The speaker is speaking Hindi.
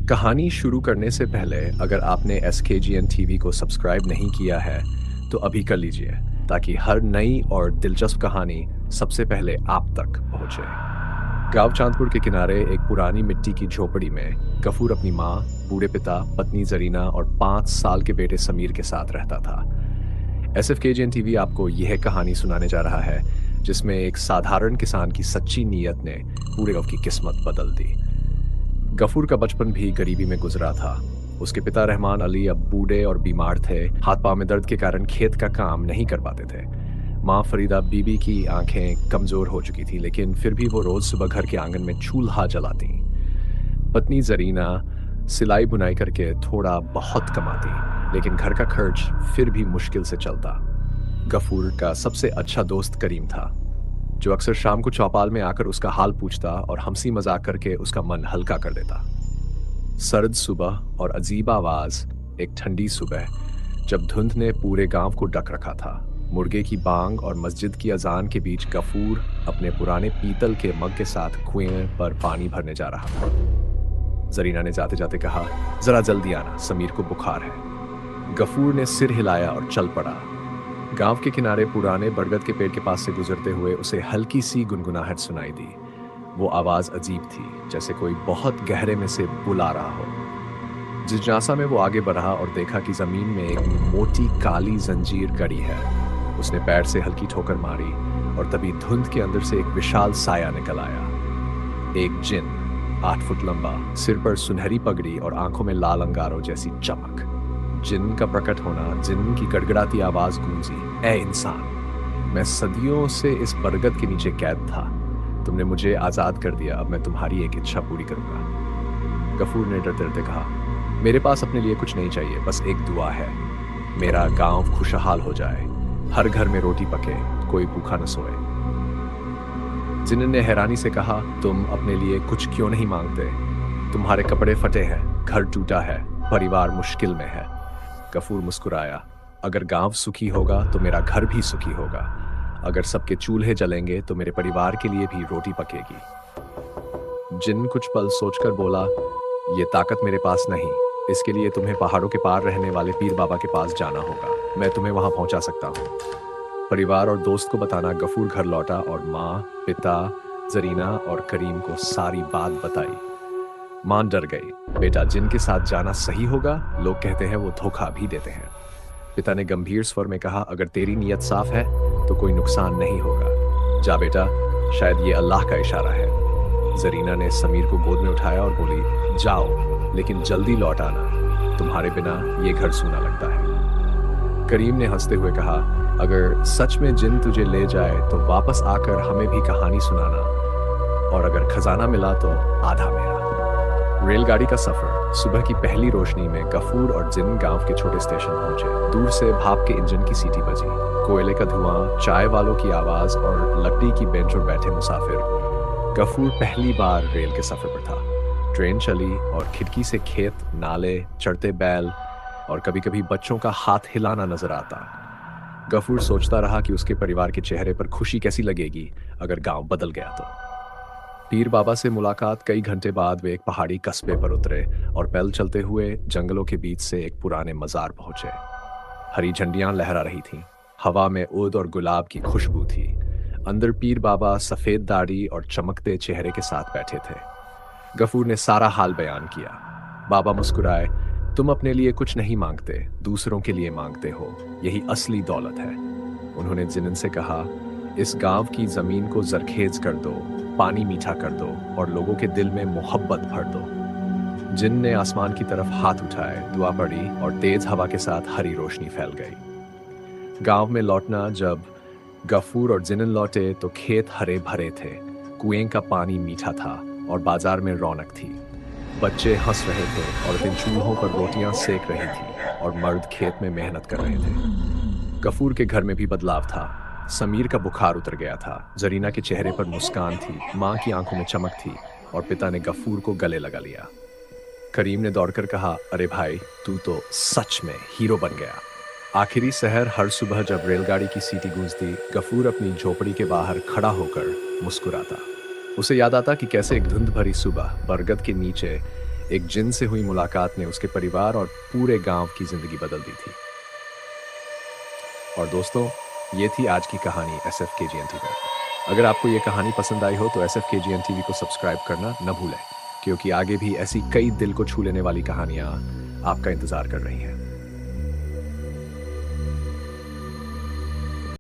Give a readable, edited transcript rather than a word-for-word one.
कहानी शुरू करने से पहले अगर आपने एसकेजीएन टीवी को सब्सक्राइब नहीं किया है तो अभी कर लीजिए ताकि हर नई और दिलचस्प कहानी सबसे पहले आप तक पहुंचे। गांव चांदपुर के किनारे एक पुरानी मिट्टी की झोपड़ी में गफूर अपनी माँ, बूढ़े पिता, पत्नी जरीना और 5 साल के बेटे समीर के साथ रहता था। एसएफकेजीएन टीवी आपको यह कहानी सुनाने जा रहा है जिसमें एक साधारण किसान की सच्ची नीयत ने पूरे गांव की किस्मत बदल दी। गफूर का बचपन भी गरीबी में गुजरा था। उसके पिता रहमान अली अब बूढ़े और बीमार थे, हाथ पांव में दर्द के कारण खेत का काम नहीं कर पाते थे। माँ फरीदा बीबी की आंखें कमजोर हो चुकी थी, लेकिन फिर भी वो रोज सुबह घर के आंगन में चूल्हा जलाती। पत्नी जरीना सिलाई बुनाई करके थोड़ा बहुत कमाती, लेकिन घर का खर्च फिर भी मुश्किल से चलता। गफूर का सबसे अच्छा दोस्त करीम था, जो अक्सर शाम को चौपाल में आकर उसका हाल पूछता और हंसी मजाक करके उसका मन हल्का कर देता। सर्द सुबह और अजीब आवाज एक ठंडी सुबह, जब धुंध ने पूरे गांव को ढक रखा था। मुर्गे की बांग और मस्जिद की अजान के बीच गफूर अपने पुराने पीतल के मग के साथ कुएं पर पानी भरने जा रहा था। जरीना ने जाते जाते कहा, जरा जल्दी आना, समीर को बुखार है। गफूर ने सिर हिलाया और चल पड़ा। गांव के किनारे पुराने बरगद के पेड़ के पास से गुजरते हुए उसे हल्की सी गुनगुनाहट सुनाई दी। वो आवाज अजीब थी, जैसे कोई बहुत गहरे में से बुला रहा हो। जिज्ञासा में वो आगे बढ़ा और देखा कि जमीन में एक मोटी काली जंजीर गड़ी है। उसने पैर से हल्की ठोकर मारी और तभी धुंध के अंदर से एक विशाल साया निकल आया। एक जिन, 8 फुट लंबा, सिर पर सुनहरी पगड़ी और आंखों में लाल अंगारों जैसी चमक। जिन का प्रकट होना, जिन की गड़गड़ाती आवाज गूंजी, ए इंसान, मैं सदियों से इस बरगद के नीचे कैद था। तुमने मुझे आजाद कर दिया, अब मैं तुम्हारी एक इच्छा पूरी करूंगा। गफूर ने डरते डरते कहा, मेरे पास अपने लिए कुछ नहीं चाहिए, बस एक दुआ है। मेरा गांव खुशहाल हो जाए, हर घर में रोटी पके, कोई भूखा न सोए। जिन ने हैरानी से कहा, तुम अपने लिए कुछ क्यों नहीं मांगते? तुम्हारे कपड़े फटे हैं, घर टूटा है, परिवार मुश्किल में है। गफूर मुस्कुराया, अगर गांव सुखी होगा तो मेरा घर भी सुखी होगा। अगर सबके चूल्हे जलेंगे तो मेरे परिवार के लिए भी रोटी पकेगी। जिन कुछ पल सोचकर बोला, ये ताकत मेरे पास नहीं, इसके लिए तुम्हें पहाड़ों के पार रहने वाले पीर बाबा के पास जाना होगा, मैं तुम्हें वहां पहुंचा सकता हूँ। परिवार और दोस्त को बताना गफूर घर लौटा और माँ, पिता, जरीना और करीम को सारी बात बताई। मां डर गई, बेटा जिन के साथ जाना सही होगा, लोग कहते हैं वो धोखा भी देते हैं। पिता ने गंभीर स्वर में कहा, अगर तेरी नीयत साफ है तो कोई नुकसान नहीं होगा। जा बेटा, शायद ये अल्लाह का इशारा है। जरीना ने समीर को गोद में उठाया और बोली, जाओ लेकिन जल्दी लौट आना, तुम्हारे बिना ये घर सूना लगता है। करीम ने हंसते हुए कहा, अगर सच में जिन तुझे ले जाए तो वापस आकर हमें भी कहानी सुनाना, और अगर खजाना मिला तो आधा मेरा। रेलगाड़ी का सफर। सुबह की पहली रोशनी में गफूर और जिन गांव के छोटे स्टेशन पहुंचे। दूर से भाप के इंजन की सीटी बजी, कोयले का धुआं, चाय वालों की आवाज और लकड़ी की बेंच पर बैठे मुसाफिर। गफूर पहली बार रेल के सफर पर था। ट्रेन चली और खिड़की से खेत, नाले, चढ़ते बैल और कभी कभी बच्चों का हाथ हिलाना नजर आता। गफूर सोचता रहा कि उसके परिवार के चेहरे पर खुशी कैसी लगेगी अगर गांव बदल गया तो। पीर बाबा से मुलाकात। कई घंटे बाद वे एक पहाड़ी कस्बे पर उतरे और पैदल चलते हुए जंगलों के बीच से एक पुराने मजार पहुंचे। हरी झंडियां लहरा रही थीं, हवा में उद और गुलाब की खुशबू थी। अंदर पीर बाबा सफेद दाढ़ी और चमकते चेहरे के साथ बैठे थे। गफूर ने सारा हाल बयान किया। बाबा मुस्कुराए, तुम अपने लिए कुछ नहीं मांगते, दूसरों के लिए मांगते हो, यही असली दौलत है। उन्होंने जिनन से कहा, इस गांव की जमीन को जरखेज कर दो, पानी मीठा कर दो और लोगों के दिल में मोहब्बत भर दो। जिन ने आसमान की तरफ हाथ उठाए, दुआ पड़ी और तेज हवा के साथ हरी रोशनी फैल गई। गांव में लौटना। जब गफूर और जिनन लौटे तो खेत हरे भरे थे, कुएं का पानी मीठा था और बाजार में रौनक थी। बच्चे हंस रहे थे, औरतें चूल्हों पर रोटियां सेक रही थी और मर्द खेत में मेहनत कर रहे थे। गफूर के घर में भी बदलाव था। समीर का बुखार उतर गया था, जरीना के चेहरे पर मुस्कान थी, माँ की आंखों में चमक थी और पिता ने गफूर को गले लगा लिया। करीम ने दौड़कर कहा, अरे भाई, तू तो सच में हीरो बन गया। आखिरी सहर। हर सुबह जब रेलगाड़ी की सीटी गूंजती, गफूर अपनी झोपड़ी के बाहर खड़ा होकर मुस्कुराता। उसे याद आता कि कैसे एक धुंध भरी सुबह बरगद के नीचे एक जिन से हुई मुलाकात ने उसके परिवार और पूरे गांव की जिंदगी बदल दी थी। और दोस्तों, ये थी आज की कहानी एसएफ के जी एन टीवी। अगर आपको ये कहानी पसंद आई हो तो एसएफ के जी एन टीवी को सब्सक्राइब करना न भूलें, क्योंकि आगे भी ऐसी कई दिल को छू लेने वाली कहानियां आपका इंतजार कर रही हैं।